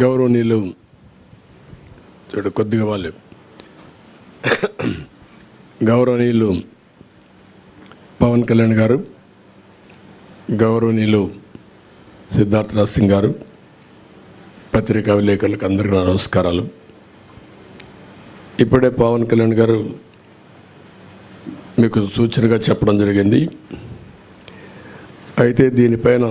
గౌరవనీయులు కొద్దిగా వాళ్ళు గౌరవనీయులు పవన్ కళ్యాణ్ గారు, గౌరవనీయులు సిద్ధార్థ సింగ్ గారు, పత్రికా విలేకరులకు అందరికీ నమస్కారాలు. ఇప్పుడే పవన్ కళ్యాణ్ గారు మీకు సూచనగా చెప్పడం జరిగింది. అయితే దీనిపైన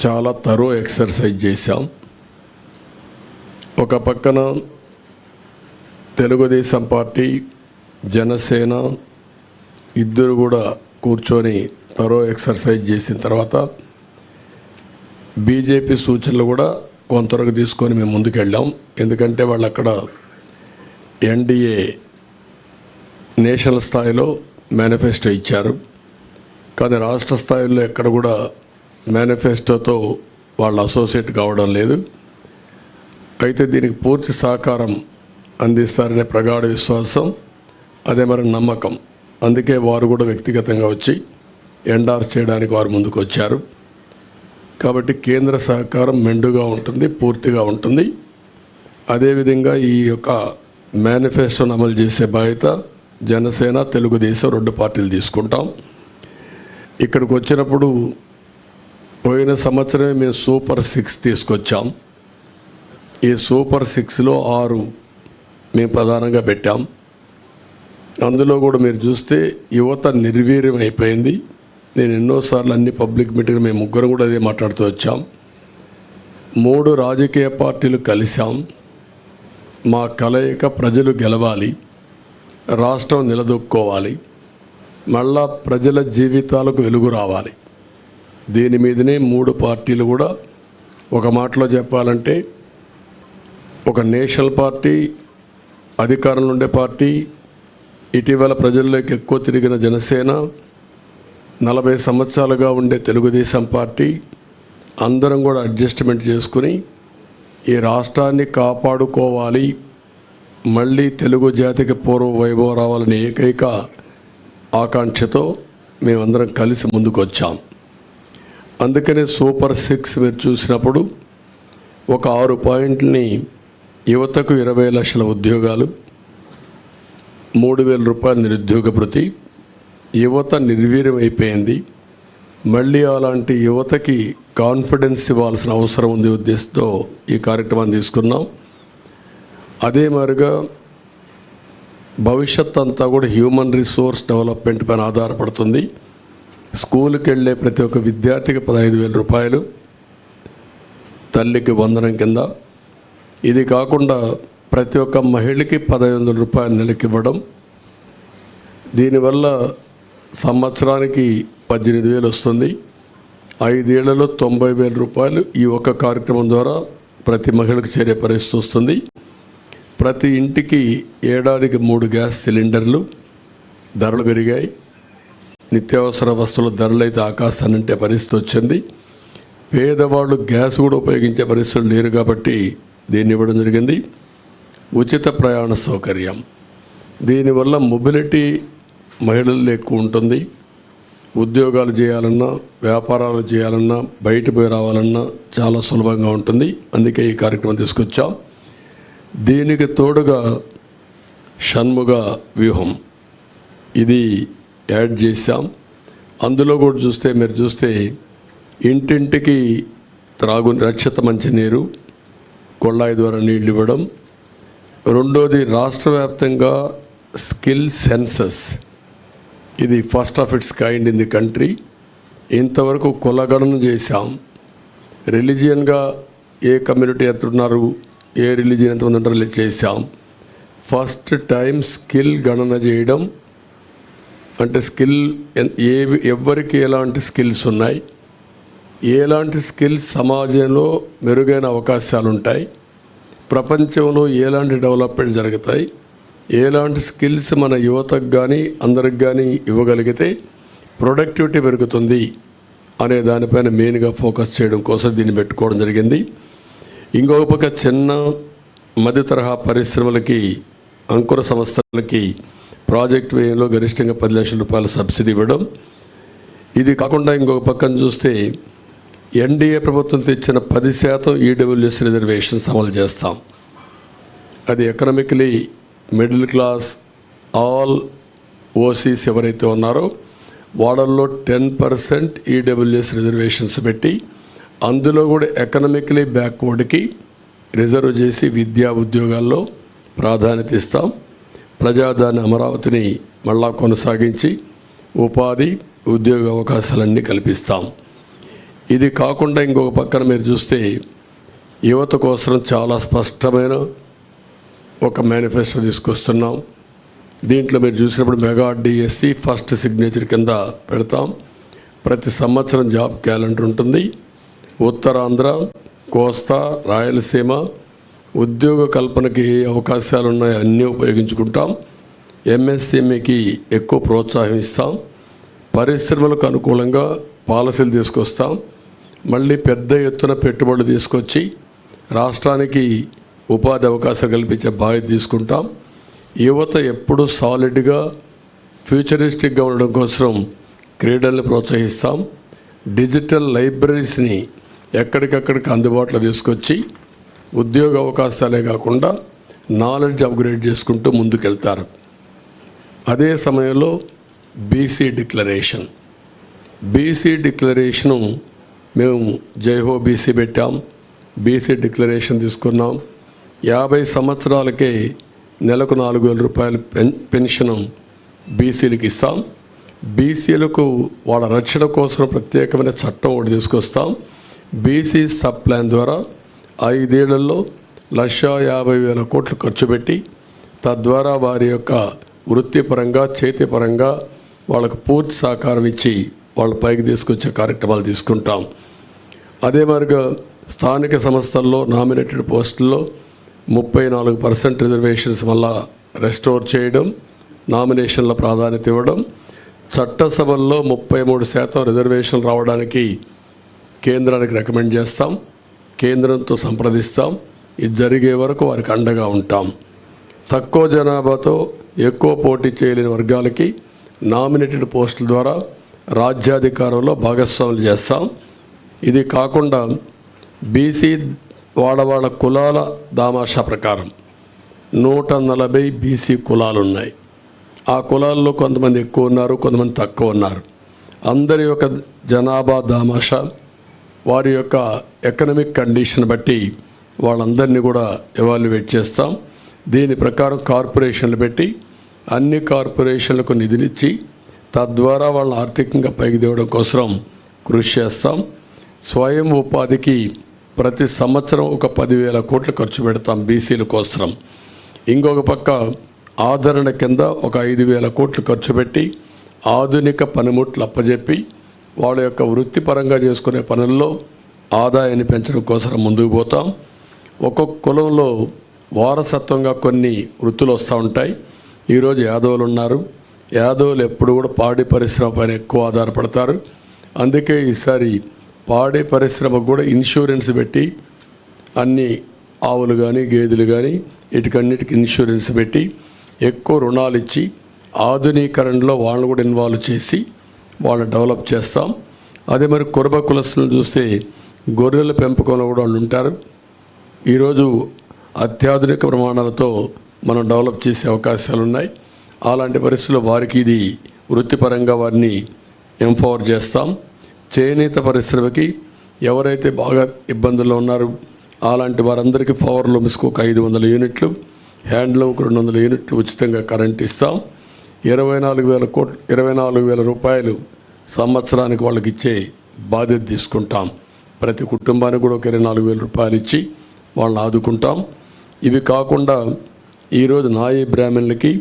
చాలా తరో ఎక్సర్సైజ్ చేశాం. ఒక పక్కన తెలుగుదేశం పార్టీ, జనసేన ఇద్దరు కూడా కూర్చొని తరో ఎక్సర్సైజ్ చేసిన తర్వాత బీజేపీ సూచనలు కూడా కొంతవరకు తీసుకొని మేము ముందుకు వెళ్ళాం. ఎందుకంటే వాళ్ళు అక్కడ ఎన్డీఏ నేషనల్ స్థాయిలో మేనిఫెస్టో ఇచ్చారు, కానీ రాష్ట్ర స్థాయిలో ఎక్కడ కూడా మేనిఫెస్టోతో వాళ్ళు అసోసియేట్ కావడం లేదు. అయితే దీనికి పూర్తి సహకారం అందిస్తారనే ప్రగాఢ విశ్వాసం, అదే మరి నమ్మకం. అందుకే వారు కూడా వ్యక్తిగతంగా వచ్చి ఎండార్స్ చేయడానికి వారు ముందుకు వచ్చారు. కాబట్టి కేంద్ర సహకారం మెండుగా ఉంటుంది, పూర్తిగా ఉంటుంది. అదేవిధంగా ఈ యొక్క మేనిఫెస్టోను అమలు చేసే బాధ్యత జనసేన, తెలుగుదేశం రెండు పార్టీలు తీసుకుంటాం. ఇక్కడికి వచ్చినప్పుడు పోయిన సంవత్సరమే మేము సూపర్ 6 తీసుకొచ్చాం. ఈ సూపర్ 6లో 6 మేము ప్రధానంగా పెట్టాం. అందులో కూడా మీరు చూస్తే యువత నిర్వీర్యం అయిపోయింది. నేను ఎన్నోసార్లు అన్ని పబ్లిక్ మీటింగ్ మేము ముగ్గురు కూడా అదే మాట్లాడుతూ వచ్చాం. 3 రాజకీయ పార్టీలు కలిసాం. మా కలయిక ప్రజలు గెలవాలి, రాష్ట్రం నిలదొక్కోవాలి, మళ్ళా ప్రజల జీవితాలకు వెలుగు రావాలి. దీని మీదనే 3 పార్టీలు కూడా ఒక మాటలో చెప్పాలంటే ఒక నేషనల్ పార్టీ, అధికారంలో ఉండే పార్టీ, ఇటీవల ప్రజల్లోకి ఎక్కువ తిరిగిన జనసేన, 40 సంవత్సరాలుగా ఉండే తెలుగుదేశం పార్టీ అందరం కూడా అడ్జస్ట్మెంట్ చేసుకుని ఈ రాష్ట్రాన్ని కాపాడుకోవాలి, మళ్ళీ తెలుగు జాతికి పూర్వ వైభవం రావాలనే ఏకైక ఆకాంక్షతో మేమందరం కలిసి ముందుకు వచ్చాం. అందుకనే సూపర్ 6 మీరు చూసినప్పుడు ఒక 6 పాయింట్లని యువతకు 20 లక్షల ఉద్యోగాలు, 3,000 రూపాయల నిరుద్యోగ భృతి. యువత నిర్వీర్యం అయిపోయింది. మళ్ళీ అలాంటి యువతకి కాన్ఫిడెన్స్ ఇవ్వాల్సిన అవసరం ఉంది ఉద్దేశంతో ఈ కార్యక్రమాన్ని తీసుకున్నాం. అదే మాదిరిగా భవిష్యత్ అంతా కూడా హ్యూమన్ రిసోర్స్ డెవలప్మెంట్ పైన ఆధారపడుతుంది. స్కూల్కి వెళ్ళే ప్రతి ఒక్క విద్యార్థికి 15,000 రూపాయలు తల్లికి వందనం కింద. ఇది కాకుండా ప్రతి ఒక్క మహిళకి 1,500 రూపాయలు నెలకి ఇవ్వడం. దీనివల్ల సంవత్సరానికి 18,000 వస్తుంది. 5 ఏళ్లలో 90,000 రూపాయలు ఈ ఒక్క కార్యక్రమం ద్వారా ప్రతి మహిళకు చేరే పరిస్థితి వస్తుంది. ప్రతి ఇంటికి ఏడాదికి 3 గ్యాస్ సిలిండర్లు. ధరలు పెరిగాయి. నిత్యావసర వస్తువుల ధరలు అయితే ఆకాశాన్నంటే పరిస్థితి వచ్చింది. పేదవాళ్ళు గ్యాస్ కూడా ఉపయోగించే పరిస్థితులు లేరు కాబట్టి దీన్ని ఇవ్వడం జరిగింది. ఉచిత ప్రయాణ సౌకర్యం. దీనివల్ల మొబిలిటీ మహిళల్లో ఎక్కువ ఉంటుంది. ఉద్యోగాలు చేయాలన్నా, వ్యాపారాలు చేయాలన్నా, బయట పోయి రావాలన్నా చాలా సులభంగా ఉంటుంది. అందుకే ఈ కార్యక్రమం తీసుకొచ్చాం. దీనికి తోడుగా షణ్ముగ వ్యూహం ఇది యాడ్ చేశాం. అందులో కూడా చూస్తే మీరు చూస్తే ఇంటింటికి రక్షిత మంచినీరు, కొళ్ళాయి ద్వారా నీళ్ళు ఇవ్వడం. రెండోది రాష్ట్ర వ్యాప్తంగా స్కిల్ సెన్సస్. ఇది first of it's kind in the country. ఇంతవరకు కులగణన చేశాం. రిలీజియన్గా ఏ కమ్యూనిటీ ఎంతున్నారు, ఏ రిలీజియన్ ఎంతమంది ఉంటారో చేశాం. ఫస్ట్ టైం స్కిల్ గణన చేయడం. అంటే స్కిల్ ఎవరికి ఎలాంటి స్కిల్స్ ఉన్నాయి, ఎలాంటి స్కిల్స్ సమాజంలో మెరుగైన అవకాశాలు ఉంటాయి, ప్రపంచంలో ఎలాంటి డెవలప్మెంట్ జరుగుతాయి, ఎలాంటి స్కిల్స్ మన యువతకు కానీ అందరికి కానీ ఇవ్వగలిగితే ప్రొడక్టివిటీ పెరుగుతుంది అనే దానిపైన మెయిన్గా ఫోకస్ చేయడం కోసం దీన్ని పెట్టుకోవడం జరిగింది. ఇంకొక పక్క చిన్న మధ్య తరహా పరిశ్రమలకి, అంకుర సంస్థలకి ప్రాజెక్ట్ వ్యయంలో గరిష్టంగా 10 లక్షల రూపాయల సబ్సిడీ ఇవ్వడం. ఇది కాకుండా ఇంకొక పక్కన చూస్తే ఎన్డీఏ ప్రభుత్వం తెచ్చిన 10% ఈడబ్ల్యూఎస్ రిజర్వేషన్స్ అమలు చేస్తాం. అది economically middle class all OCs ఎవరైతే ఉన్నారో వాళ్ళల్లో 10% ఈడబ్ల్యూఎస్ రిజర్వేషన్స్ పెట్టి అందులో కూడా ఎకనామికలీ బ్యాక్వర్డ్కి రిజర్వ్ చేసి విద్యా ఉద్యోగాల్లో ప్రాధాన్యత ఇస్తాం. ప్రజాదాని అమరావతిని మళ్ళా కొనసాగించి ఉపాధి ఉద్యోగ అవకాశాలన్నీ కల్పిస్తాం. ఇది కాకుండా ఇంకొక పక్కన మీరు చూస్తే యువత కోసం చాలా స్పష్టమైన ఒక మేనిఫెస్టో తీసుకొస్తున్నాం. దీంట్లో మీరు చూసినప్పుడు మెగా డిఎస్సి ఫస్ట్ సిగ్నేచర్ కింద పెడతాం. ప్రతి సంవత్సరం జాబ్ క్యాలెండర్ ఉంటుంది. ఉత్తరాంధ్ర, కోస్తా, రాయలసీమ ఉద్యోగ కల్పనకి ఏ అవకాశాలు ఉన్నాయో అన్నీ ఉపయోగించుకుంటాం. ఎంఎస్ఎంఈకి ఎక్కువ ప్రోత్సాహం ఇస్తాం. పరిశ్రమలకు అనుకూలంగా పాలసీలు తీసుకొస్తాం. మళ్ళీ పెద్ద ఎత్తున పెట్టుబడులు తీసుకొచ్చి రాష్ట్రానికి ఉపాధి అవకాశాలు కల్పించే బాధ్యత తీసుకుంటాం. యువత ఎప్పుడు సాలిడ్గా ఫ్యూచరిస్టిక్గా ఉండడం కోసం క్రీడల్ని ప్రోత్సహిస్తాం. డిజిటల్ లైబ్రరీస్ని ఎక్కడికక్కడికి అందుబాటులో తీసుకొచ్చి ఉద్యోగ అవకాశాలే కాకుండా నాలెడ్జ్ అప్గ్రేడ్ చేసుకుంటూ ముందుకెళ్తారు. అదే సమయంలో బీసీ డిక్లరేషను మేము జైహో బీసీ పెట్టాం. బీసీ డిక్లరేషన్ తీసుకున్నాం. 50 సంవత్సరాలకే నెలకు 4,000 రూపాయలు పెన్షన్ బీసీలకు ఇస్తాం. బీసీలకు వాళ్ళ రక్షణ కోసం ప్రత్యేకమైన చట్టం ఒకటి తీసుకొస్తాం. బీసీ సబ్ ప్లాన్ ద్వారా 5 ఏళ్లలో 1,50,000 కోట్లు ఖర్చు పెట్టి తద్వారా వారి యొక్క వృత్తిపరంగా చేతిపరంగా వాళ్ళకు పూర్తి సహకారం ఇచ్చి వాళ్ళ పైకి తీసుకొచ్చే కార్యక్రమాలు తీసుకుంటాం. అదే మరిగా స్థానిక సంస్థల్లో నామినేటెడ్ పోస్టుల్లో 34% రిజర్వేషన్స్ వల్ల రెస్టోర్ చేయడం, నామినేషన్ల ప్రాధాన్యత ఇవ్వడం, చట్టసభల్లో 33% రిజర్వేషన్లు రావడానికి కేంద్రానికి రికమెండ్ చేస్తాం. కేంద్రంతో సంప్రదిస్తాం. ఇది జరిగే వరకు వారికి అండగా ఉంటాం. తక్కువ జనాభాతో ఎక్కువ పోటీ చేయలేని వర్గాలకి నామినేటెడ్ పోస్టుల ద్వారా రాజ్యాధికారంలో భాగస్వాములు చేస్తాం. ఇది కాకుండా బీసీ వాళ్ళ కులాల దామాషా ప్రకారం 140 బీసీ కులాలు ఉన్నాయి. ఆ కులాల్లో కొంతమంది ఎక్కువ ఉన్నారు, కొంతమంది తక్కువ ఉన్నారు. అందరి యొక్క జనాభా దామాషా వారి యొక్క ఎకనామిక్ కండిషన్ బట్టి వాళ్ళందరినీ కూడా ఎవాల్యుయేట్ చేస్తాం. దీని ప్రకారం కార్పొరేషన్లు పెట్టి అన్ని కార్పొరేషన్లకు నిధులిచ్చి తద్వారా వాళ్ళని ఆర్థికంగా పైకి తేవడం కోసం కృషి చేస్తాం. స్వయం ఉపాధికి ప్రతి సంవత్సరం ఒక 10,000 కోట్లు ఖర్చు పెడతాం బీసీల కోసం. ఇంకొక పక్క ఆదరణ కింద ఒక 5,000 కోట్లు ఖర్చు పెట్టి ఆధునిక పనిముట్లు అప్పజెప్పి వాళ్ళ యొక్క వృత్తిపరంగా చేసుకునే పనుల్లో ఆదాయాన్ని పెంచడం కోసం ముందుకు పోతాం. ఒక్కొక్క కులంలో వారసత్వంగా కొన్ని వృత్తులు వస్తూ ఉంటాయి. ఈరోజు యాదవులు ఉన్నారు. యాదవులు ఎప్పుడు కూడా పాడి పరిశ్రమ పైన ఎక్కువ ఆధారపడతారు. అందుకే ఈసారి పాడి పరిశ్రమకు కూడా ఇన్సూరెన్స్ పెట్టి అన్ని ఆవులు కానీ గేదెలు కానీ వీటికన్నిటికి ఇన్సూరెన్స్ పెట్టి ఎక్కువ రుణాలు ఇచ్చి ఆధునీకరణలో వాళ్ళని కూడా ఇన్వాల్వ్ చేసి వాళ్ళని డెవలప్ చేస్తాం. అదే మరి కురబ కులస్తులను చూస్తే గొర్రెల పెంపకంలో కూడా వాళ్ళు ఉంటారు. ఈరోజు అత్యాధునిక ప్రమాణాలతో మనం డెవలప్ చేసే అవకాశాలు ఉన్నాయి. అలాంటి పరిస్థితుల్లో వారికి ఇది వృత్తిపరంగా వారిని ఎంపవర్ చేస్తాం. చేనేత పరిశ్రమకి ఎవరైతే బాగా ఇబ్బందుల్లో ఉన్నారో అలాంటి వారందరికీ పవర్ లూమ్స్కి ఒక 500 యూనిట్లు, హ్యాండ్లూమ్కి 200 యూనిట్లు ఉచితంగా కరెంట్ ఇస్తాం. 24,000 రూపాయలు సంవత్సరానికి వాళ్ళకి ఇచ్చే బాధ్యత తీసుకుంటాం. ప్రతి కుటుంబానికి కూడా ఒక 24,000 రూపాయలు ఇచ్చి వాళ్ళని ఆదుకుంటాం. ఇవి కాకుండా ఈరోజు నాయీ బ్రాహ్మణులకి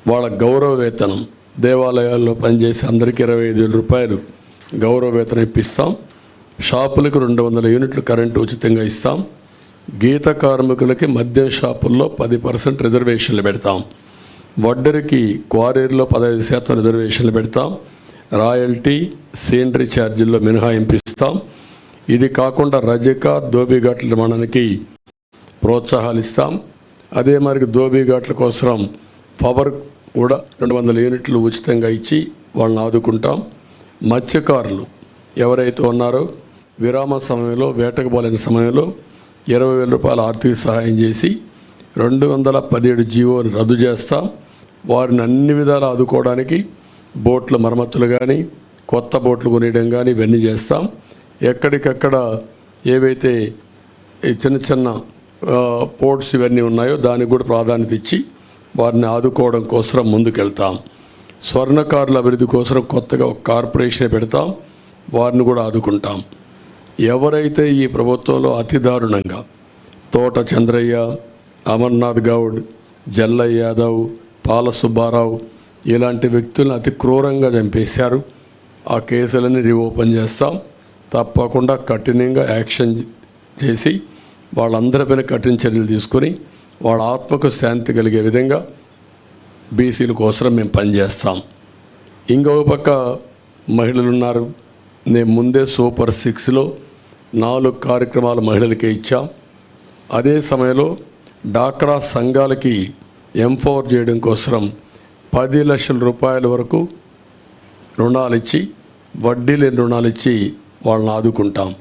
వాళ్ళ గౌరవ వేతనం దేవాలయాల్లో పనిచేసే అందరికీ 25,000 రూపాయలు గౌరవ వేతనం ఇప్పిస్తాం. షాపులకు 200 యూనిట్లు కరెంటు ఉచితంగా ఇస్తాం. గీత కార్మికులకి మద్యం షాపుల్లో 10% రిజర్వేషన్లు పెడతాం. వడ్డరికి క్వారీల్లో 15% రిజర్వేషన్లు పెడతాం. రాయల్టీ సీనరీ ఛార్జీల్లో మినహాయింపు ఇస్తాం. ఇది కాకుండా రజక దోబిఘాట్ల నిర్మాణానికి ప్రోత్సాహాలు ఇస్తాం. అదే మరి దోబిఘాట్ల కోసం పవర్ కూడా 200 యూనిట్లు ఉచితంగా ఇచ్చి వాళ్ళని ఆదుకుంటాం. మత్స్యకారులు ఎవరైతే ఉన్నారో విరామ సమయంలో వేటకు పోలేని సమయంలో 20,000 రూపాయల ఆర్థిక సహాయం చేసి 217 జీవోని రద్దు చేస్తాం. వారిని అన్ని విధాలు ఆదుకోవడానికి బోట్ల మరమ్మతులు కానీ కొత్త బోట్లు కొనియడం కానీ ఇవన్నీ చేస్తాం. ఎక్కడికక్కడ ఏవైతే ఈ చిన్న చిన్న పోర్ట్స్ ఇవన్నీ ఉన్నాయో దానికి కూడా ప్రాధాన్యత ఇచ్చి వారిని ఆదుకోవడం కోసం ముందుకెళ్తాం. స్వర్ణకారుల అభివృద్ధి కోసం కొత్తగా ఒక కార్పొరేషన్ పెడతాం, వారిని కూడా ఆదుకుంటాం. ఎవరైతే ఈ ప్రభుత్వంలో అతి దారుణంగా తోట చంద్రయ్య, అమర్నాథ్ గౌడ్, జల్లయ్య యాదవ్, పాల సుబ్బారావు ఇలాంటి వ్యక్తులను అతి క్రూరంగా చంపేశారు, ఆ కేసులన్నీ రీఓపెన్ చేస్తాం. తప్పకుండా కఠినంగా యాక్షన్ చేసి వాళ్ళందరిపైన కఠిన చర్యలు తీసుకొని వాళ్ళ ఆత్మకు శాంతి కలిగే విధంగా బీసీల కోసం మేము పనిచేస్తాం. ఇంకొక పక్క మహిళలు ఉన్నారు. నేను ముందే సూపర్ 6లో 4 కార్యక్రమాలు మహిళలకే ఇచ్చాం. అదే సమయంలో డాక్రా సంఘాలకి ఎంపవర్ చేయడం కోసం 10 లక్షల రూపాయల వరకు రుణాలు ఇచ్చి వడ్డీ లేని రుణాలు ఇచ్చి వాళ్ళని ఆదుకుంటాం.